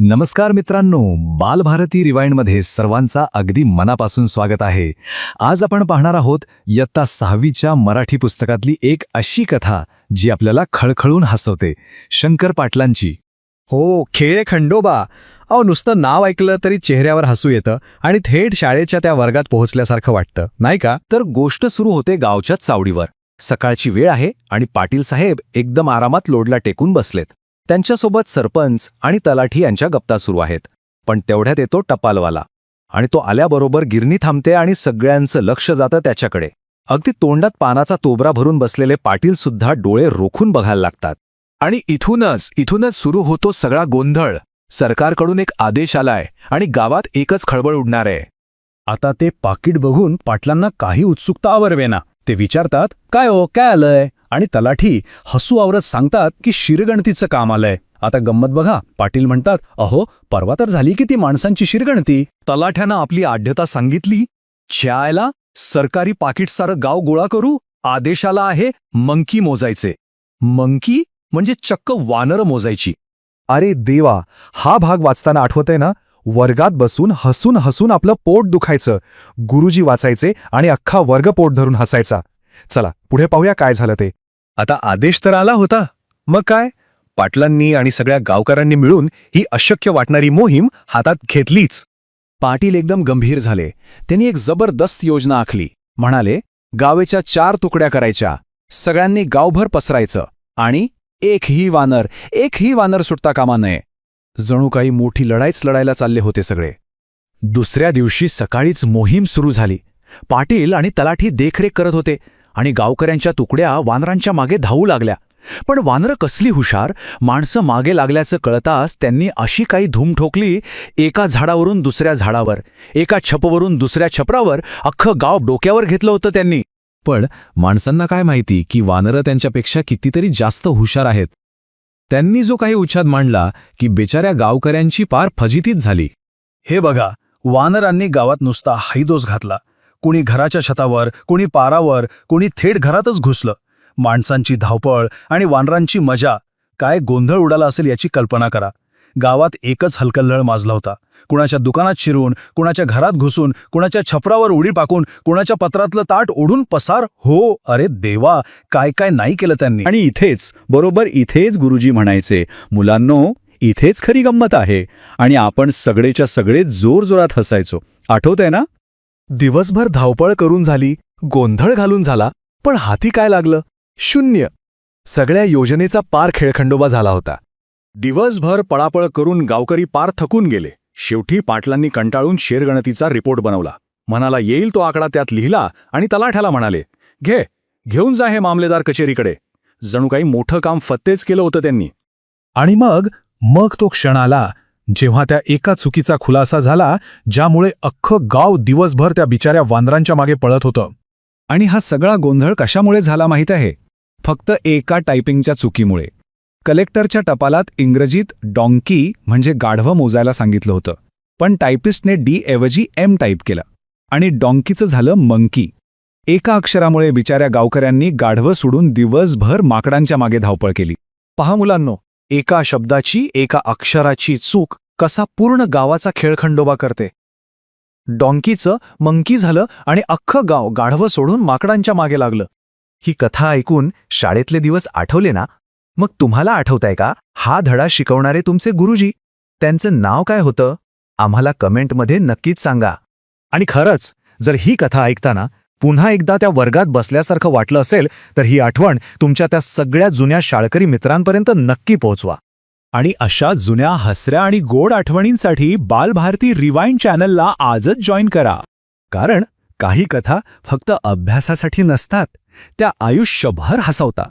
नमस्कार मित्रांनो, बालभारती रिवाइंडमध्ये सर्वांचा अगदी मनापासून स्वागत आहे. आज आपण पाहणार आहोत इयत्ता 6वीच्या मराठी पुस्तकातली एक अशी कथा जी आपल्याला खळखळून हसवते, शंकर पाटलांची. हो, खेळ खंडोबा. नुसतं नाव ऐकलं तरी चेहऱ्यावर हसू येतं आणि थेट शाळेच्या त्या वर्गात पोहोचल्यासारखं वाटतं, नाही का? तर गोष्ट सुरू होते गावच्या चावडीवर. सकाळची वेळ आहे आणि पाटील साहेब एकदम आरामात लोडला टेकून बसलेत. त्यांच्यासोबत सरपंच आणि तलाठी यांच्या गप्पा सुरू आहेत. पण तेवढ्यात येतो टपालवाला आणि तो आल्याबरोबर गिरणी थांबते आणि सगळ्यांचं लक्ष जातं त्याच्याकडे. अगदी तोंडात पानाचा तोबरा भरून बसलेले पाटील सुद्धा डोळे रोखून बघायला लागतात. आणि इथूनच सुरू होतो सगळा गोंधळ. सरकारकडून एक आदेश आलाय आणि गावात एकच खळबळ उडणार आहे. आता ते पाकीट बघून पाटलांना काही उत्सुकता आवरवेना. ते विचारतात, काय आलंय? आणि तलाठी हसू आवरत सांगतात की शिरगणतीचं काम आलंय. आता गंमत बघा. पाटील म्हणतात, अहो, परवा तर झाली की ती माणसांची शिरगणती. तलाठ्यानं आपली आढ्यता सांगितली. छायला सरकारी पाकिट सारं गाव गोळा करू. आदेशाला आहे मंकी मोजायचे. मंकी म्हणजे चक्क वानरं मोजायची. अरे देवा, हा भाग वाचताना आठवतंय ना? वर्गात बसून हसून हसून आपलं पोट दुखायचं. गुरुजी वाचायचे आणि अख्खा वर्ग पोट धरून हसायचा. चला पुढे पाहूया काय झालं ते. आता आदेश तर आला होता. मग काय? पाटलांनी आणि सगळ्या गावकऱ्यांनी मिळून ही अशक्य वाटणारी मोहीम हातात घेतलीच. पाटील एकदम गंभीर झाले. त्यांनी एक जबरदस्त योजना आखली. म्हणाले, गावेच्या 4 तुकड्या करायच्या, सगळ्यांनी गावभर पसरायचं आणि एकही वानर सुटता कामा नये. जणू काही मोठी लढाईच लढायला चालले होते सगळे. दुसऱ्या दिवशी सकाळीच मोहीम सुरू झाली. पाटील आणि तलाठी देखरेख करत होते आणि गावकऱ्यांच्या तुकड्या वानरांच्या मागे धावू लागल्या. पण वानरं कसली हुशार. माणसं मागे लागल्याचं कळताच त्यांनी अशी काही धूम ठोकली, एका झाडावरून दुसऱ्या झाडावर, एका छपवरून दुसऱ्या छपरावर अख्खं गाव डोक्यावर घेतलं होतं त्यांनी. पण माणसांना काय माहिती की वानरं त्यांच्यापेक्षा कितीतरी जास्त हुशार आहेत. त्यांनी जो काही उच्छाद मांडला की बेचाऱ्या गावकऱ्यांची पार फजितीच झाली. हे बघा, वानरांनी गावात नुसता हैदोस घातला. कुणी घराच्या छतावर, कुणी पारावर, कुणी थेट घरातच घुसलं. माणसांची धावपळ आणि वानरांची मजा. काय गोंधळ उडाला असेल याची कल्पना करा. गावात एकच हलकल्लोळ माजला होता. कुणाच्या दुकानात शिरून, कुणाच्या घरात घुसून, कुणाच्या छपरावर उडी टाकून, कुणाच्या पत्रातलं ताट ओढून पसार. हो, अरे देवा, काय काय नाही केलं त्यांनी. आणि बरोबर इथेच गुरुजी म्हणायचे, मुलांनो, इथेच खरी गंमत आहे. आणि आपण सगळेच्या सगळे जोरजोरात हसायचो. आठवतंय ना? दिवसभर धावपळ करून झाली, गोंधळ घालून झाला, पण हाती काय लागलं? शून्य. सगळ्या योजनेचा पार खेळखंडोबा झाला होता. दिवसभर पळापळ करून गावकरी पार थकून गेले. शेवटी पाटलांनी कंटाळून शेरगणतीचा रिपोर्ट बनवला. मनाला येईल तो आकडा त्यात लिहिला आणि तलाठ्याला म्हणाले, घेऊन जा हे मामलेदार कचेरीकडे. जणू काही मोठं काम फत्तेच केलं होतं त्यांनी. आणि मग तो क्षण आला जेव्हा त्या एका चुकीचा खुलासा झाला, ज्यामुळे अख्खं गाव दिवसभर त्या बिचाऱ्या वानरांच्या मागे पळत होतं. आणि हा सगळा गोंधळ कशामुळे झाला माहीत आहे? फक्त एका टायपिंगच्या चुकीमुळे. कलेक्टरच्या टपालात इंग्रजीत डॉंकी म्हणजे गाढवं मोजायला सांगितलं होतं, पण टायपिस्टने डी ऐवजी एम टाईप केलं आणि डॉंकीचं झालं मंकी. एका अक्षरामुळे बिचाऱ्या गावकऱ्यांनी गाढवं सोडून दिवसभर माकडांच्या मागे धावपळ केली. पहा मुलांनो, एका शब्दाची, एका अक्षराची चूक कसा पूर्ण गावाचा खेळखंडोबा करते. डॉंकीचं मंकी झालं आणि अख्खं गाव गाढवं सोडून माकडांच्या मागे लागलं. ही कथा ऐकून शाळेतले दिवस आठवले ना? मग तुम्हाला आठवतंय का हा धडा शिकवणारे तुमचे गुरुजी? त्यांचं नाव काय होतं? आम्हाला कमेंटमध्ये नक्कीच सांगा. आणि खरंच, जर ही कथा ऐकताना पुन्हा एकदा त्या वर्गात बसल्यासारखं वाटलं असेल तर ही आठवण तुमच्या त्या सगळ्या जुन्या शाळकरी मित्रांपर्यंत नक्की पोहोचवा. आणि अशा जुन्या हसऱ्या आणि गोड आठवणींसाठी बालभारती रिवाइंड चॅनलला आजच जॉईन करा. कारण काही कथा फक्त अभ्यासासाठी नसतात, त्या आयुष्यभर हसवतात.